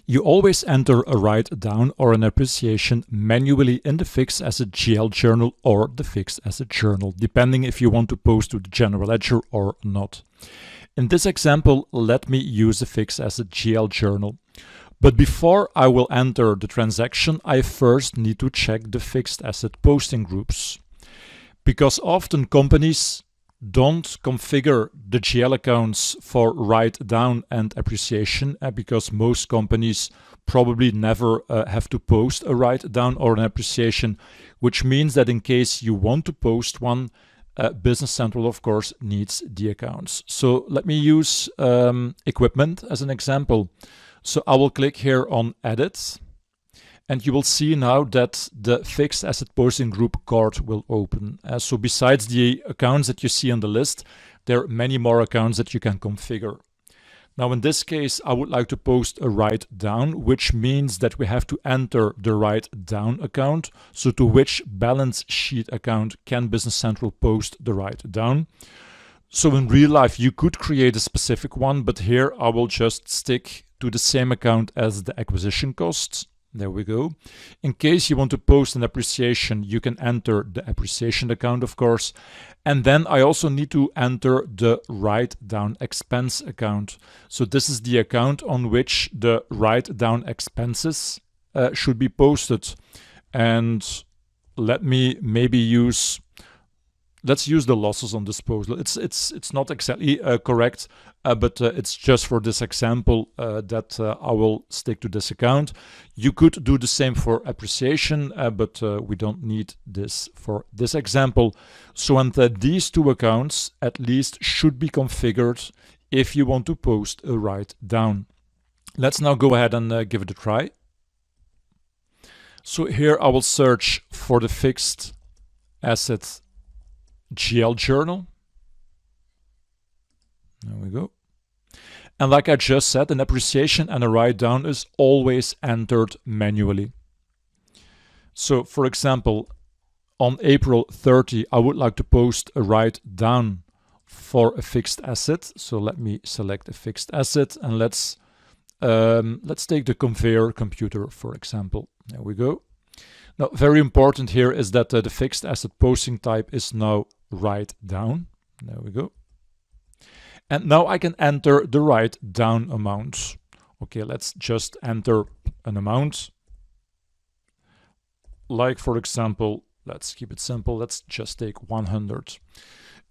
You always enter a write-down or an appreciation manually in the fixed asset GL journal or the fixed asset journal, depending if you want to post to the general ledger or not. In this example, let me use the fixed asset GL journal. But before I will enter the transaction, I first need to check the fixed asset posting groups. Because often companies don't configure the GL accounts for write down and appreciation, because most companies probably never have to post a write down or an appreciation, which means that in case you want to post one, Business Central of course needs the accounts. So let me use equipment as an example. So I will click here on Edit, and you will see now that the fixed asset posting group card will open. So besides the accounts that you see on the list, there are many more accounts that you can configure. Now in this case, I would like to post a write down, which means that we have to enter the write down account. So to which balance sheet account can Business Central post the write down? So in real life, you could create a specific one, but here I will just stick to the same account as the acquisition costs. There we go. In case you want to post an appreciation, you can enter the appreciation account, of course. And then I also need to enter the write down expense account. So this is the account on which the write down expenses should be posted. And let me maybe let's use the losses on disposal. It's not exactly correct, but it's just for this example that I will stick to this account. You could do the same for appreciation, but we don't need this for this example. So and these two accounts at least should be configured if you want to post a write down. Let's now go ahead and give it a try. So here I will search for the fixed asset GL journal. There we go. And like I just said, an appreciation and a write down is always entered manually. So for example, on April 30, I would like to post a write down for a fixed asset. So let me select a fixed asset and let's take the conveyor computer, for example. There we go. Now, very important here is that the fixed asset posting type is now write down. There we go. And now I can enter the write down amount. Okay, let's just enter an amount. Like, for example, let's keep it simple. Let's just take 100.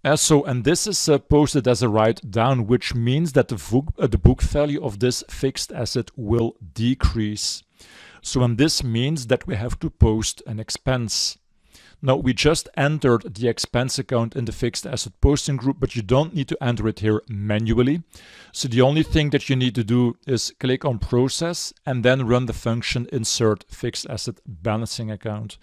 And this is posted as a write down, which means that the book value of this fixed asset will decrease. So and this means that we have to post an expense. Now we just entered the expense account in the fixed asset posting group, but you don't need to enter it here manually. So the only thing that you need to do is click on process and then run the function insert fixed asset balancing account.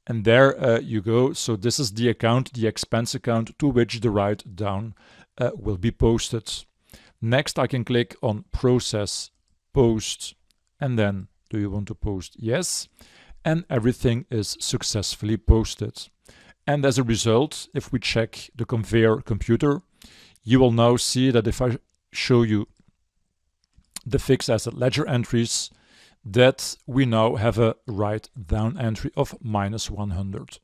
And there you go. So this is the account, the expense account to which the write down will be posted. Next I can click on process, post, and then do you want to post? Yes. And everything is successfully posted. And as a result, if we check the conveyor computer, you will now see that if I show you the fixed asset ledger entries, that we now have a write down entry of -100.